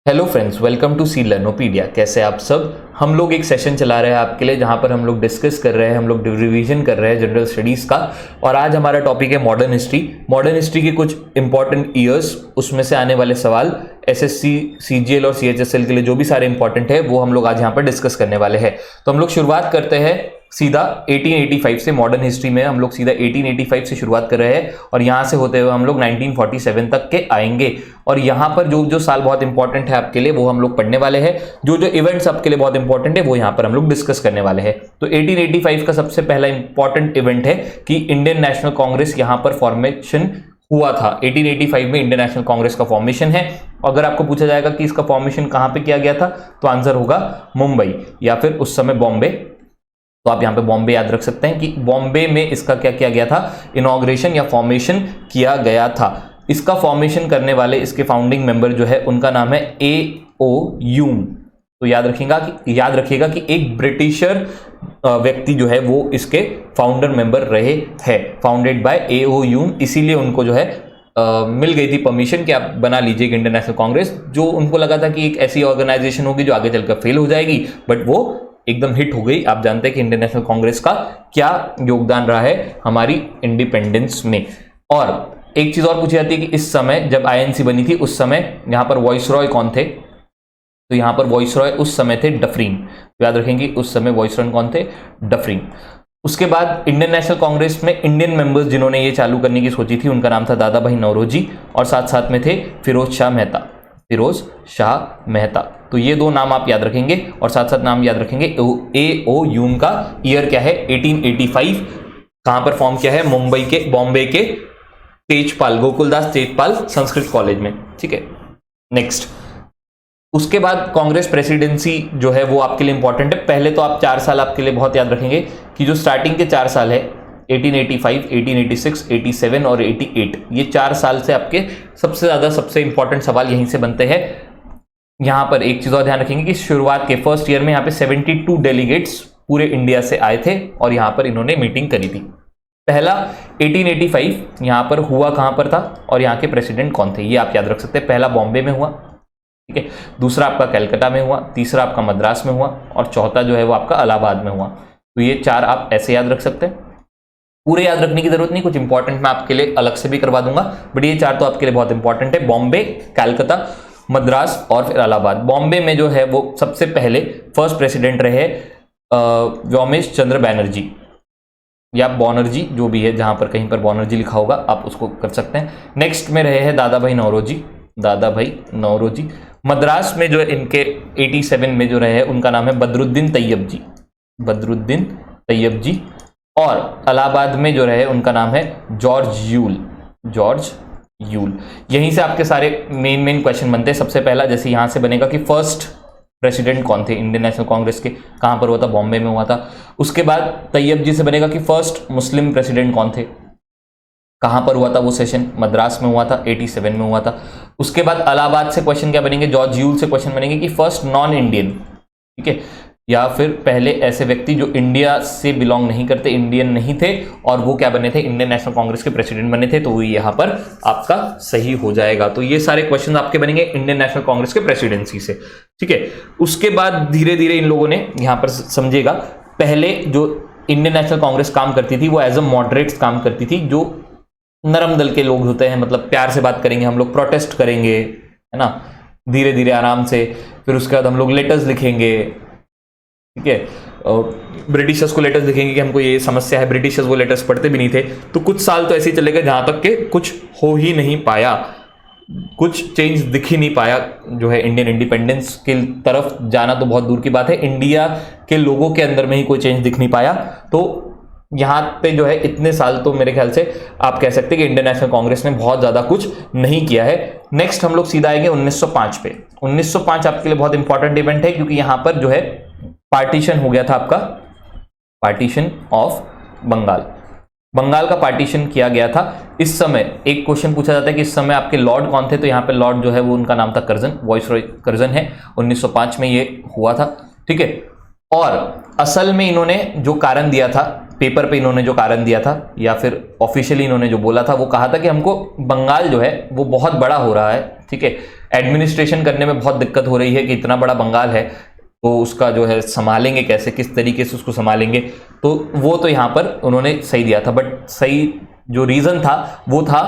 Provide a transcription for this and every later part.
Hello friends, welcome to सी लर्नोपीडिया। कैसे आप सब। हम लोग एक सेशन चला रहे हैं आपके लिए जहां पर हम लोग डिस्कस कर रहे हैं, हम लोग रिवीजन कर रहे हैं जनरल स्टडीज का। और आज हमारा टॉपिक है मॉडर्न हिस्ट्री। मॉडर्न हिस्ट्री के कुछ इंपॉर्टेंट ईयर्स, उसमें से आने वाले सवाल एसएससी, सीजीएल और सीएचएसएल के लिए जो भी सारे इंपॉर्टेंट है वो हम लोग आज यहाँ पर डिस्कस करने वाले हैं। तो हम लोग शुरुआत करते हैं सीधा 1885 से। मॉडर्न हिस्ट्री में हम लोग सीधा 1885 से शुरुआत कर रहे हैं और यहां से होते हुए हम लोग 1947 तक के आएंगे। और यहां पर जो जो साल बहुत इंपॉर्टेंट है आपके लिए वो हम लोग पढ़ने वाले हैं। जो जो इवेंट्स आपके लिए बहुत इंपॉर्टेंट है वो यहां पर हम लोग डिस्कस करने वाले हैं। तो 1885 का सबसे पहला इंपॉर्टेंट इवेंट है कि इंडियन नेशनल कांग्रेस यहां पर फॉर्मेशन हुआ था। 1885 में इंडियन नेशनल कांग्रेस का फॉर्मेशन है। अगर आपको पूछा जाएगा कि इसका फॉर्मेशन कहां पे किया गया था तो आंसर होगा मुंबई या फिर उस समय बॉम्बे। तो आप यहां पे बॉम्बे याद रख सकते हैं कि बॉम्बे में इसका क्या किया गया था, इनॉग्रेशन या फॉर्मेशन किया गया था। इसका फॉर्मेशन करने वाले इसके फाउंडिंग मेंबर जो है उनका नाम है A.O. ह्यूम। तो याद रखिएगा कि एक ब्रिटिशर व्यक्ति जो है वो इसके फाउंडर मेंबर रहे थे, फाउंडेड बाय A.O. ह्यूम। इसीलिए उनको जो है मिल गई थी परमिशन कि आप बना लीजिए इंडियन नेशनल कांग्रेस। जो उनको लगा था कि एक ऐसी ऑर्गेनाइजेशन होगी जो आगे चलकर फेल हो जाएगी, बट वो एकदम हिट हो गई। आप जानते हैं कि इंडियन नेशनल कांग्रेस का क्या योगदान रहा है हमारी इंडिपेंडेंस में। और एक चीज और पूछी जाती है कि इस समय जब आईएनसी बनी थी उस समय यहां पर वॉइसरॉय कौन थे। तो यहां पर वॉइसरॉय उस समय थे डफरिन। तो याद रखेंगे उस समय वॉइसरॉय कौन थे, डफरिन। उसके बाद इंडियन नेशनल कांग्रेस में इंडियन मेंबर्स जिन्होंने ये चालू करने की सोची थी उनका नाम था दादा भाई नौरोजी और साथ साथ में थे फिरोज शाह मेहता। तो ये दो नाम आप याद रखेंगे और साथ साथ नाम याद रखेंगे A.O. ह्यूम का ईयर क्या है 1885। कहां पर फॉर्म किया है, बॉम्बे के तेजपाल, गोकुलदास तेजपाल संस्कृत कॉलेज में। ठीक है, नेक्स्ट। उसके बाद कांग्रेस प्रेसिडेंसी जो है वो आपके लिए इंपॉर्टेंट है। पहले तो आप 4 साल आपके लिए बहुत याद रखेंगे कि जो स्टार्टिंग के 4 साल है 1885, 1886, 87 और 88, ये 4 साल से आपके सबसे इंपॉर्टेंट सवाल यहीं से बनते हैं। यहां पर एक चीज और ध्यान रखेंगे कि शुरुआत के फर्स्ट ईयर में यहां पे 72 डेलीगेट्स पूरे इंडिया से आए थे और यहां पर इन्होंने मीटिंग करी थी। पहला 1885 यहां पर हुआ कहां पर था और यहां के प्रेसिडेंट कौन थे ये आप याद रख सकते हैं। पहला बॉम्बे में हुआ, ठीक है। दूसरा आपका कलकत्ता में हुआ, तीसरा आपका मद्रास में हुआ और चौथा जो है वो आपका इलाहाबाद में हुआ। तो ये 4 आप ऐसे याद रख सकते हैं। पूरे याद रखने की जरूरत नहीं, कुछ इंपॉर्टेंट मैं आपके लिए अलग से भी करवा दूंगा, बट ये 4 तो आपके लिए बहुत इंपॉर्टेंट है। बॉम्बे, कलकत्ता, मद्रास और फिर इलाहाबाद। बॉम्बे में जो है वो सबसे पहले फर्स्ट प्रेसिडेंट रहे व्योमेश चंद्र बैनर्जी या बनर्जी, जो भी है, जहां पर कहीं पर बनर्जी लिखा होगा आप उसको कर सकते हैं। नेक्स्ट में रहे हैं दादा भाई नौरोजी। मद्रास में जो इनके 87 में जो रहे उनका नाम है बदरुद्दीन तैयब जी। और इलाहाबाद में जो रहे उनका नाम है जॉर्ज यूल। यहीं से आपके सारे मेन क्वेश्चन बनते हैं। सबसे पहला जैसे यहां से बनेगा कि फर्स्ट प्रेसिडेंट कौन थे इंडियन नेशनल कांग्रेस के, कहां पर हुआ था, बॉम्बे में हुआ था। उसके बाद तैयब जी से बनेगा कि फर्स्ट मुस्लिम प्रेसिडेंट कौन थे, कहां पर हुआ था वो सेशन, मद्रास में हुआ था, 87 में हुआ था। उसके बाद इलाहाबाद से क्वेश्चन क्या बनेंगे, जॉर्ज यूल से क्वेश्चन बनेंगे कि फर्स्ट नॉन इंडियन, ठीक है, या फिर पहले ऐसे व्यक्ति जो इंडिया से बिलोंग नहीं करते, इंडियन नहीं थे और वो क्या बने थे, इंडियन नेशनल कांग्रेस के प्रेसिडेंट बने थे। तो वो यहां पर आपका सही हो जाएगा। तो ये सारे क्वेश्चन आपके बनेंगे इंडियन नेशनल कांग्रेस के प्रेसिडेंसी से, ठीक है। उसके बाद धीरे धीरे इन लोगों ने यहां पर समझिएगा, पहले जो इंडियन नेशनल कांग्रेस काम करती थी वो एज अ मॉडरेट्स काम करती थी, जो नरम दल के लोग होते हैं, मतलब प्यार से बात करेंगे, हम लोग प्रोटेस्ट करेंगे, है ना, धीरे धीरे आराम से। फिर उसके बाद हम लोग लेटर्स लिखेंगे, ठीक है, ब्रिटिशर्स को लेटर्स लिखेंगे कि हमको ये समस्या है। ब्रिटिशर्स वो लेटर्स पढ़ते भी नहीं थे। तो कुछ साल तो ऐसे ही चलेगा जहां तक के कुछ हो ही नहीं पाया, कुछ चेंज दिख ही नहीं पाया। जो है इंडियन इंडिपेंडेंस की तरफ जाना तो बहुत दूर की बात है, इंडिया के लोगों के अंदर में ही कोई चेंज दिख नहीं पाया। तो यहां पे जो है इतने साल तो मेरे ख्याल से आप कह सकते हैं कि इंडियन नेशनल कांग्रेस ने बहुत ज्यादा कुछ नहीं किया है। नेक्स्ट हम लोग सीधा आएंगे 1905 पे। 1905 आपके लिए बहुत इंपॉर्टेंट इवेंट है क्योंकि यहां पर जो है पार्टीशन हो गया था, आपका पार्टीशन ऑफ बंगाल का पार्टीशन किया गया था। इस समय एक क्वेश्चन पूछा जाता है कि इस समय आपके लॉर्ड कौन थे, तो यहाँ पे लॉर्ड जो है वो उनका नाम था कर्जन, वॉइसरॉय कर्जन है। 1905 में ये हुआ था, ठीक है। और असल में इन्होंने जो कारण दिया था, पेपर पे इन्होंने जो कारण दिया था या फिर ऑफिशियली इन्होंने जो बोला था, वो कहा था कि हमको बंगाल जो है वो बहुत बड़ा हो रहा है, ठीक है, एडमिनिस्ट्रेशन करने में बहुत दिक्कत हो रही है कि इतना बड़ा बंगाल है तो उसका जो है संभालेंगे कैसे, किस तरीके से उसको संभालेंगे, तो वो तो यहाँ पर उन्होंने सही दिया था। बट सही जो रीजन था वो था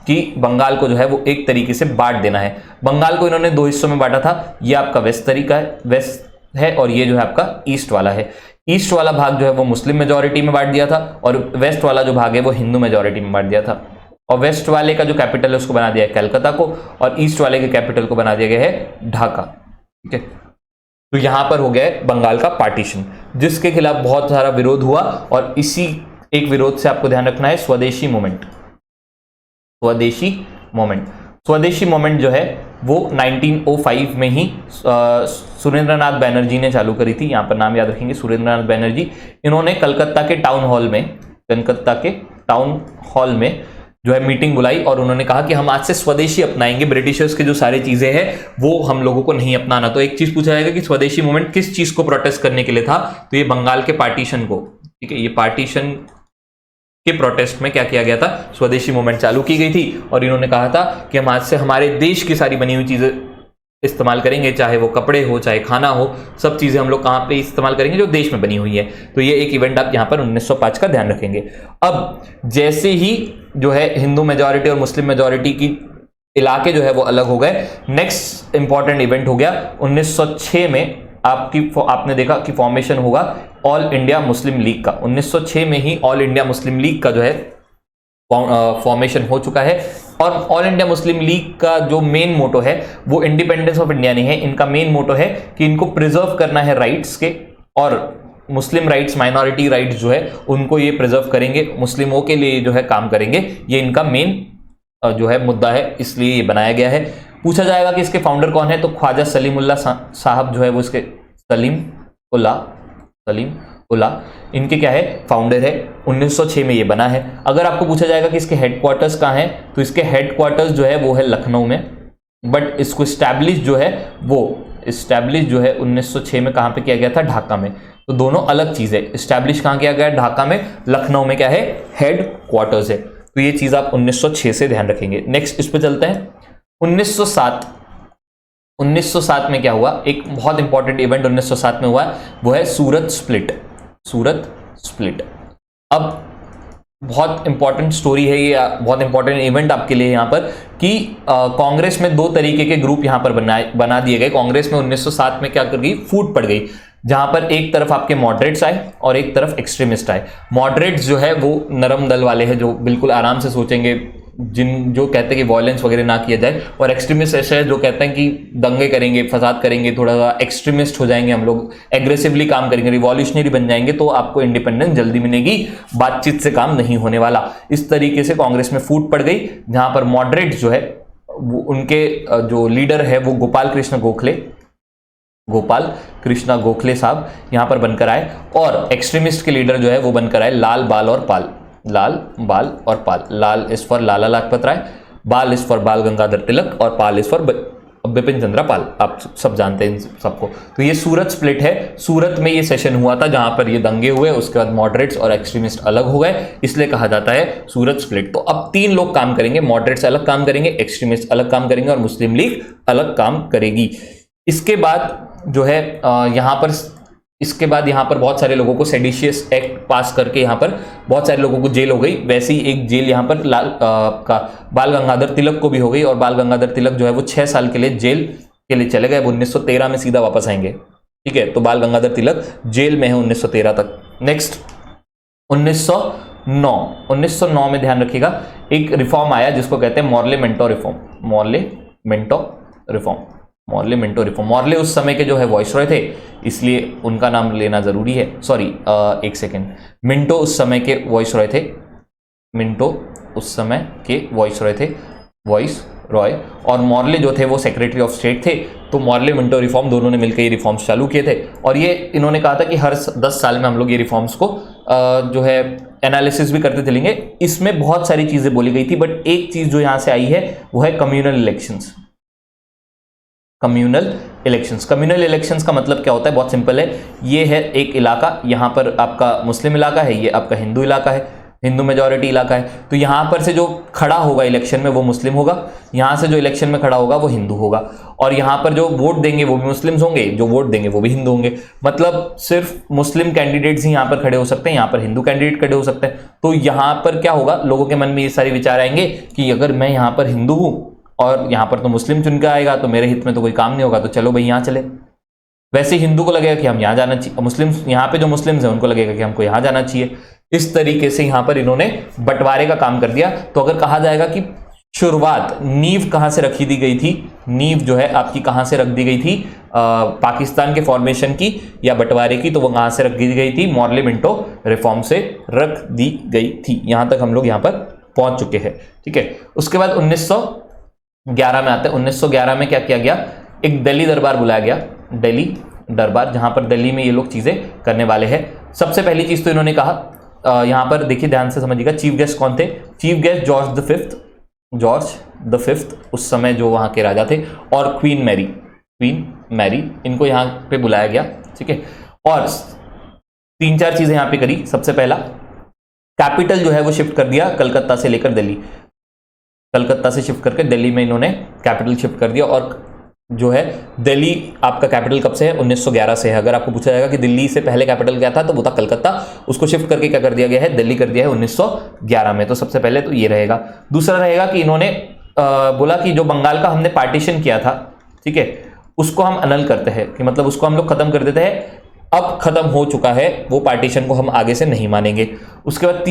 कि बंगाल को जो है वो एक तरीके से बांट देना है। बंगाल को इन्होंने 2 हिस्सों में बांटा था, ये आपका वेस्ट तरीका है, वेस्ट है, और ये जो है आपका ईस्ट वाला है। ईस्ट वाला भाग जो है वो मुस्लिम मेजोरिटी में बांट दिया था और वेस्ट वाला जो भाग है वो हिंदू मेजोरिटी में बांट दिया था। और वेस्ट वाले का जो कैपिटल है उसको बना दिया है कलकत्ता को, और ईस्ट वाले के कैपिटल को बना दिया गया है ढाका। ठीक है, तो यहां पर हो गया है बंगाल का पार्टीशन, जिसके खिलाफ बहुत सारा विरोध हुआ। और इसी एक विरोध से आपको ध्यान रखना है स्वदेशी मूवमेंट। स्वदेशी मूवमेंट, स्वदेशी मूवमेंट जो है वो 1905 में ही सुरेंद्रनाथ बैनर्जी ने चालू करी थी। यहां पर नाम याद रखेंगे, सुरेंद्रनाथ बैनर्जी। इन्होंने कलकत्ता के टाउन हॉल में जो है मीटिंग बुलाई और उन्होंने कहा कि हम आज से स्वदेशी अपनाएंगे, ब्रिटिशर्स के जो सारी चीजें हैं वो हम लोगों को नहीं अपनाना। तो एक चीज पूछा जाएगा कि स्वदेशी मूवमेंट किस चीज को प्रोटेस्ट करने के लिए था, तो ये बंगाल के पार्टीशन को। ठीक है, ये पार्टीशन के प्रोटेस्ट में क्या किया गया था, स्वदेशी मूवमेंट चालू की गई थी। और इन्होंने कहा था कि हम आज से हमारे देश की सारी बनी हुई चीजें इस्तेमाल करेंगे, चाहे वो कपड़े हो चाहे खाना हो, सब चीजें हम लोग कहां पे इस्तेमाल करेंगे, जो देश में बनी हुई है। तो ये एक इवेंट आप यहां पर 1905 का ध्यान रखेंगे। अब जैसे ही जो है हिंदू मेजॉरिटी और मुस्लिम मेजॉरिटी की इलाके जो है वो अलग हो गए, नेक्स्ट इंपॉर्टेंट इवेंट हो गया 1906 में आपने देखा कि फॉर्मेशन होगा ऑल इंडिया मुस्लिम लीग का। 1906 में ही ऑल इंडिया मुस्लिम लीग का जो है फॉर्मेशन हो चुका है। और ऑल इंडिया मुस्लिम लीग का जो मेन मोटो है वो इंडिपेंडेंस ऑफ इंडिया नहीं है, इनका मेन मोटो है कि इनको प्रिजर्व करना है राइट्स के, और मुस्लिम राइट्स, माइनॉरिटी राइट्स जो है उनको ये प्रिजर्व करेंगे, मुस्लिमों के लिए जो है काम करेंगे। ये इनका मेन जो है मुद्दा है, इसलिए ये बनाया गया है। पूछा जाएगा कि इसके फाउंडर कौन है, तो ख्वाजा सलीमुल्लाह साहब जो है वो इसके सलीम उल्लाह इनके क्या है, फाउंडर है। 1906 में ये बना है। अगर आपको पूछा जाएगा कि इसके हेडक्वार्टर्स कहाँ हैं, तो इसके हेडक्वार्टर्स जो है वो है लखनऊ में, बट इसको स्टैब्लिश जो है वो 1906 में कहाँ पे किया गया था, ढाका में। तो दोनों अलग चीज है, स्टैब्लिश कहाँ किया गया, ढाका में, लखनऊ में क्या है, हेडक्वार्टर्स है। तो ये चीज आप 1906 से ध्यान रखेंगे। नेक्स्ट इस पे चलते हैं 1907 में क्या हुआ, एक बहुत इंपॉर्टेंट इवेंट 1907 में हुआ, वो है सूरत स्प्लिट। अब बहुत इंपॉर्टेंट स्टोरी है ये, बहुत इंपॉर्टेंट इवेंट आपके लिए यहाँ पर कि कांग्रेस में 2 तरीके के ग्रुप यहाँ पर बना दिए गए। कांग्रेस में 1907 में क्या कर गई, फूट पड़ गई, जहां पर एक तरफ आपके मॉडरेट्स आए और एक तरफ एक्सट्रीमिस्ट आए। मॉडरेट्स जो है वो नरम दल वाले हैं, जो बिल्कुल आराम से सोचेंगे, जो कहते हैं कि वायलेंस वगैरह ना किया जाए, और एक्सट्रीमिस्ट ऐसे है जो कहते हैं कि दंगे करेंगे, फसाद करेंगे, थोड़ा सा एक्सट्रीमिस्ट हो जाएंगे, हम लोग एग्रेसिवली काम करेंगे, रिवॉल्यूशनरी बन जाएंगे, तो आपको इंडिपेंडेंस जल्दी मिलेगी, बातचीत से काम नहीं होने वाला। इस तरीके से कांग्रेस में फूट पड़ गई, जहां पर मॉडरेट्स जो है उनके जो लीडर है वो गोपाल कृष्ण गोखले साहब यहां पर बनकर आए, और एक्सट्रीमिस्ट के लीडर जो है वो बनकर आए लाल बाल और पाल। लाल इज फॉर लाला लाजपत राय, बाल इज फॉर बाल गंगाधर तिलक, और पाल इज फॉर बिपिन चंद्र पाल। आप सब जानते हैं इन सबको। तो ये सूरत स्प्लिट है। सूरत में ये सेशन हुआ था जहां पर ये दंगे हुए, उसके बाद मॉडरेट्स और एक्सट्रीमिस्ट अलग हो गए, इसलिए कहा जाता है सूरत स्प्लिट। तो अब 3 लोग काम करेंगे, मॉडरेट्स अलग काम करेंगे, एक्सट्रीमिस्ट अलग काम करेंगे, और मुस्लिम लीग अलग काम करेगी। इसके बाद जो है इसके बाद यहाँ पर बहुत सारे लोगों को सेडिशियस एक्ट पास करके यहाँ पर बहुत सारे लोगों को जेल हो गई। वैसे ही एक जेल यहाँ पर बाल गंगाधर तिलक को भी हो गई, और बाल गंगाधर तिलक जो है वो 6 साल के लिए जेल के लिए चले गए। वो 1913 में सीधा वापस आएंगे। ठीक है, तो बाल गंगाधर तिलक जेल में है 1913 तक। नेक्स्ट 1909 में ध्यान रखिएगा, एक रिफॉर्म आया जिसको कहते हैं मॉर्ले मिंटो रिफॉर्म। मॉर्ले उस समय के जो है वॉइसरॉय थे, इसलिए उनका नाम लेना जरूरी है। सॉरी, एक सेकेंड, मिंटो उस समय के वॉइसरॉय थे, और मॉर्ले जो थे वो सेक्रेटरी ऑफ स्टेट थे। तो मॉर्ले मिंटो रिफॉर्म दोनों ने मिलकर ये रिफॉर्म्स चालू किए थे, और ये इन्होंने कहा था कि हर 10 साल में हम लोग ये रिफॉर्म्स को जो है एनालिसिस भी करते चलेंगे। इसमें बहुत सारी चीजें बोली गई थी, बट एक चीज जो यहां से आई है वो है कम्युनल इलेक्शंस का मतलब क्या होता है, बहुत सिंपल है। ये है एक इलाका, यहां पर आपका मुस्लिम इलाका है, ये आपका हिंदू इलाका है। हिंदू मेजॉरिटी इलाका है, तो यहां पर से जो खड़ा होगा इलेक्शन में वो मुस्लिम होगा, यहां से जो इलेक्शन में खड़ा होगा वो हिंदू होगा, और यहां पर जो वोट देंगे वो भी मुस्लिम्स होंगे, जो वोट देंगे वो भी हिंदू होंगे। मतलब सिर्फ मुस्लिम कैंडिडेट्स ही यहां पर खड़े हो सकते हैं, यहां पर हिंदू कैंडिडेट खड़े हो सकते हैं। तो यहां पर क्या होगा, लोगों के मन में ये सारे विचार आएंगे कि अगर मैं यहां पर हिंदू हूं और यहां पर तो मुस्लिम चुन के आएगा तो मेरे हित में तो कोई काम नहीं होगा, तो चलो भाई यहां चले। वैसे हिंदू को लगेगा कि हम यहां जाना चाहिए, मुस्लिम यहां पे जो मुस्लिम्स हैं उनको लगेगा कि हमको यहां जाना चाहिए। इस तरीके से यहां पर इन्होंने बंटवारे का काम कर दिया। तो अगर कहा जाएगा कि शुरुआत, नींव कहां से रखी दी गई थी, नींव जो है आपकी कहां से रख दी गई थी, पाकिस्तान के फॉर्मेशन की या बंटवारे की, तो वो कहां से रख दी गई थी, मॉर्ले मिंटो रिफॉर्म से रख दी गई थी। यहां तक हम लोग यहां पर पहुंच चुके हैं, ठीक है। उसके बाद 1911 में आते हैं। 1911 में क्या किया गया, एक दिल्ली दरबार बुलाया गया, दिल्ली दरबार, जहां पर दिल्ली में ये लोग चीजें करने वाले हैं। सबसे पहली चीज तो इन्होंने कहा, यहां पर देखिए ध्यान से समझिएगा, चीफ गेस्ट कौन थे, chief guest George the fifth उस समय जो वहां के राजा थे, और क्वीन मैरी, इनको यहां पे बुलाया गया, ठीक है। और 3-4 चीजें यहां पे करी। सबसे पहला, कैपिटल जो है वो शिफ्ट कर दिया कलकत्ता से लेकर दिल्ली, कलकत्ता से शिफ्ट करके दिल्ली में इन्होंने कैपिटल शिफ्ट कर दिया। और जो है दिल्ली आपका कैपिटल कब से है, 1911 से है। अगर आपको पूछा जाएगा कि दिल्ली से पहले कैपिटल क्या था, तो वो था कलकत्ता, उसको शिफ्ट करके क्या कर दिया गया है, दिल्ली कर दिया है 1911 में। तो सबसे पहले तो ये रहेगा। दूसरा रहेगा कि इन्होंने बोला कि जो बंगाल का हमने पार्टीशन किया था, ठीक है, उसको हम अनल करते हैं, कि मतलब उसको हम लोग खत्म कर देते हैं, अब खत्म हो चुका है वो पार्टीशन को, हम आगे से नहीं मानेंगे। उसके बाद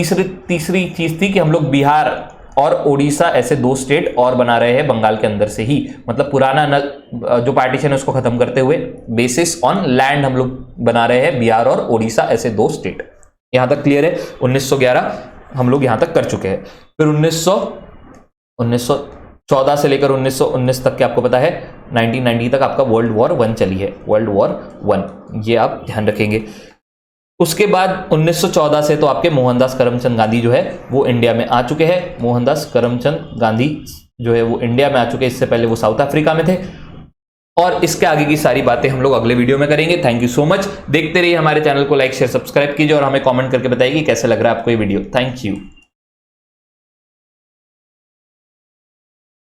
तीसरी चीज थी कि हम लोग बिहार और ओडिशा ऐसे 2 स्टेट और बना रहे हैं बंगाल के अंदर से ही, मतलब पुराना जो पार्टीशन है उसको खत्म करते हुए बेसिस ऑन लैंड हम लोग बना रहे हैं बिहार और ओडिशा ऐसे 2 स्टेट। यहां तक क्लियर है। 1911 हम लोग यहां तक कर चुके हैं। फिर 1914 से लेकर 1919 तक के आपको पता है, 1990 तक आपका वर्ल्ड वॉर 1 चली है, वर्ल्ड वॉर 1, ये आप ध्यान रखेंगे। उसके बाद 1914 से तो आपके मोहनदास करमचंद गांधी जो है वो इंडिया में आ चुके हैं। मोहनदास करमचंद गांधी जो है वो इंडिया में आ चुके हैं, इससे पहले वो साउथ अफ्रीका में थे। और इसके आगे की सारी बातें हम लोग अगले वीडियो में करेंगे। Thank you so much. देखते रहिए हमारे चैनल को, लाइक शेयर सब्सक्राइब कीजिए और हमें कमेंट करके बताइए कि कैसे लग रहा है आपको ये वीडियो। Thank you.